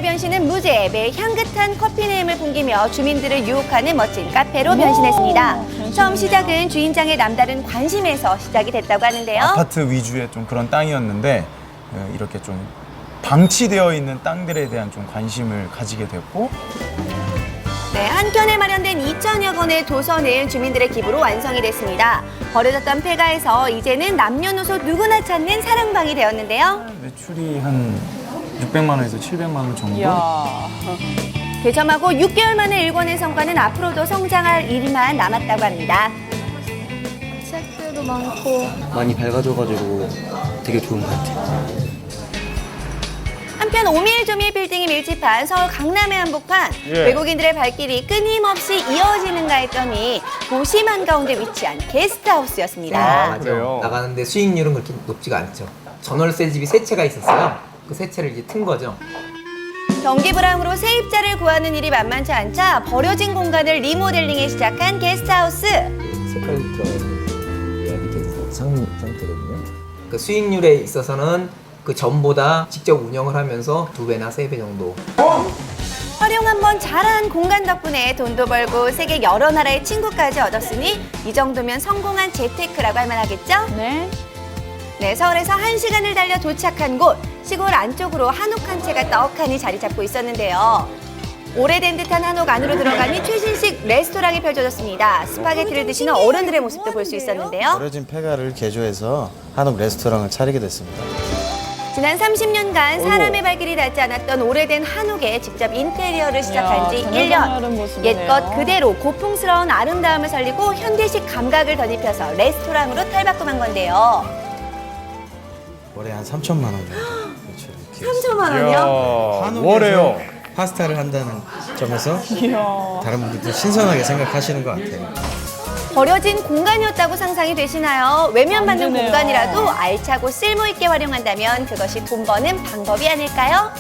그의 변신은 무죄. 매일 향긋한 커피 네임을 풍기며 주민들을 유혹하는 멋진 카페로 변신했습니다. 처음 시작은 주인장의 남다른 관심에서 시작이 됐다고 하는데요. 아파트 위주의 좀 그런 땅이었는데 이렇게 좀 방치되어 있는 땅들에 대한 좀 관심을 가지게 됐고, 네, 한켠에 마련된 2천여 건의 도서는 주민들의 기부로 완성이 됐습니다. 버려졌던 폐가에서 이제는 남녀노소 누구나 찾는 사랑방이 되었는데요. 매출이 한 600만 원에서 700만 원 정도? 이야. 개점하고 6개월 만에 일궈낸 성과는 앞으로도 성장할 일만 남았다고 합니다. 책들도 많고. 많이 밝아져가지고 되게 좋은 것 같아요. 한편 오밀조밀 빌딩이 밀집한 서울 강남의 한복판. 외국인들의 발길이 끊임없이 이어지는가 했더니 도심 한가운데 위치한 게스트하우스였습니다. 맞아요. 나가는데 수익률은 그렇게 높지가 않죠. 전월세 집이 세 채가 있었어요. 그 세 채를 이제 튼 거죠. 경기 불황으로 세입자를 구하는 일이 만만치 않자 버려진 공간을 리모델링에 시작한 게스트하우스. 색깔 들어가는 밑에 상태거든요. 그 수익률에 있어서는 그 전보다 직접 운영을 하면서 2배나 3배 정도. 활용 한번 잘한 공간 덕분에 돈도 벌고 세계 여러 나라의 친구까지 얻었으니 이 정도면 성공한 재테크라고 할 만하겠죠? 네. 네, 서울에서 1시간을 달려 도착한 곳, 시골 안쪽으로 한옥 한 채가 떡하니 자리 잡고 있었는데요. 오래된 듯한 한옥 안으로 들어가니 최신식 레스토랑이 펼쳐졌습니다. 스파게티를 드시는 어른들의 모습도 볼 수 있었는데요. 버려진 폐가를 개조해서 한옥 레스토랑을 차리게 됐습니다. 지난 30년간 사람의 발길이 닿지 않았던 오래된 한옥에 직접 인테리어를 시작한 지 이야, 1년. 전혀다른 모습이네요. 옛것 그대로 고풍스러운 아름다움을 살리고 현대식 감각을 덧입혀서 레스토랑으로 탈바꿈한 건데요. 월에 한 3천만 원 정도 매출이 3천만 원이요? 한옥에서 뭐래요? 파스타를 한다는 점에서 이야. 다른 분들도 신선하게 생각하시는 것 같아요. 버려진 공간이었다고 상상이 되시나요? 외면받는 안 되네요. 공간이라도 알차고 쓸모있게 활용한다면 그것이 돈 버는 방법이 아닐까요?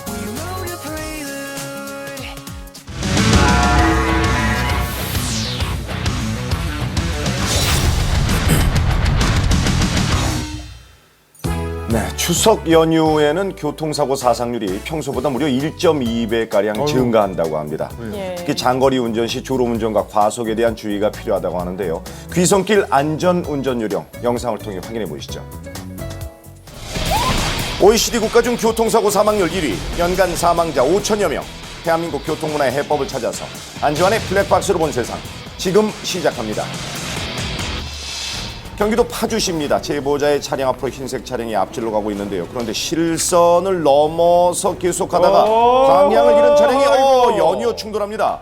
네, 추석 연휴에는 교통사고 사상률이 평소보다 무려 1.2배가량 증가한다고 합니다. 예. 특히 장거리 운전 시 졸음운전과 과속에 대한 주의가 필요하다고 하는데요. 귀성길 안전운전 요령 영상을 통해 확인해 보시죠. OECD 국가 중 교통사고 사망률 1위, 연간 사망자 5천여 명. 대한민국 교통문화의 해법을 찾아서 안지환의 블랙박스로 본 세상, 지금 시작합니다. 경기도 파주시입니다. 제보자의 차량 앞으로 흰색 차량이 앞질러 가고 있는데요. 그런데 실선을 넘어서 계속가다가 방향을 잃은 차량이 연이어 충돌합니다.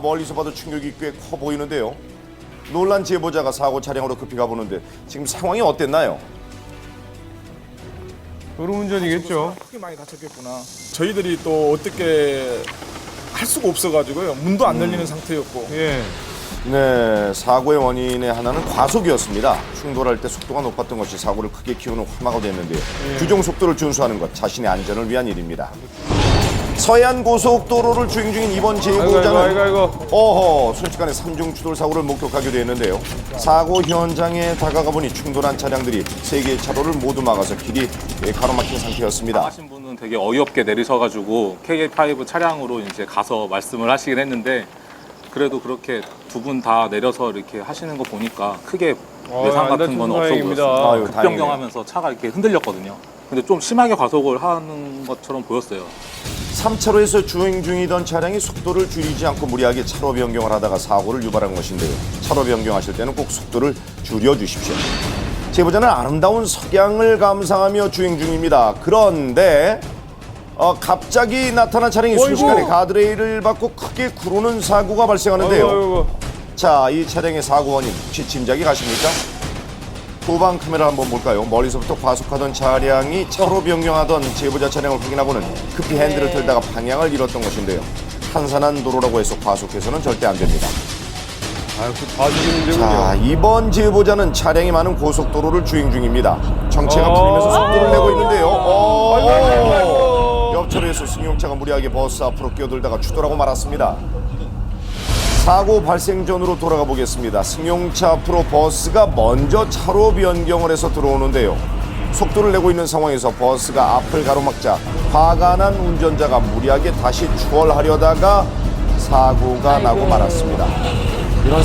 멀리서 봐도 충격이 꽤 커 보이는데요. 놀란 제보자가 사고 차량으로 급히 가보는데 지금 상황이 어땠나요? 졸음운전이겠죠. 크게 많이 다쳤겠구나. 저희들이 또 어떻게 할 수가 없어가지고요. 문도 안 열리는 상태였고. 예. 네, 사고의 원인의 하나는 과속이었습니다. 충돌할 때 속도가 높았던 것이 사고를 크게 키우는 화마가 됐는데요. 규정 속도를 준수하는 것, 자신의 안전을 위한 일입니다. 서해안 고속도로를 주행 중인 이번 제보자는 아이고. 순식간에 3중 추돌 사고를 목격하기도 했는데요. 사고 현장에 다가가 보니 충돌한 차량들이 3개의 차로를 모두 막아서 길이 가로막힌 상태였습니다. 하신 분은 되게 어이없게 내리셔가지고 KA5 차량으로 이제 가서 말씀을 하시긴 했는데 그래도 그렇게 두 분 다 내려서 이렇게 하시는 거 보니까 크게 외상 같은 건 없어 보였어요. 아유, 급변경하면서 차가 이렇게 흔들렸거든요. 근데 좀 심하게 과속을 하는 것처럼 보였어요. 3차로에서 주행 중이던 차량이 속도를 줄이지 않고 무리하게 차로 변경을 하다가 사고를 유발한 것인데요. 차로 변경하실 때는 꼭 속도를 줄여주십시오. 제보자는 아름다운 석양을 감상하며 주행 중입니다. 그런데 갑자기 나타난 차량이 순식간에 가드레일을 받고 크게 구르는 사고가 발생하는데요. 자, 이 차량의 사고 원인 혹시 짐작이 가십니까? 후방 카메라 한번 볼까요? 멀리서부터 과속하던 차량이 차로 변경하던 제보자 차량을 확인하고는 급히 핸들을 틀다가 방향을 잃었던 것인데요. 한산한 도로라고 해서 과속해서는 절대 안 됩니다. 자, 이번 제보자는 차량이 많은 고속도로를 주행 중입니다. 정체가 풀리면서 속도를 내고 있는데요. 옆차로에서 승용차가 무리하게 버스 앞으로 끼어들다가 추돌하고 말았습니다. 사고 발생 전으로 돌아가 보겠습니다. 승용차 앞으로 버스가 먼저 차로 변경을 해서 들어오는데요. 속도를 내고 있는 상황에서 버스가 앞을 가로막자 화가 난 운전자가 무리하게 다시 추월하려다가 사고가 나고 말았습니다. 이런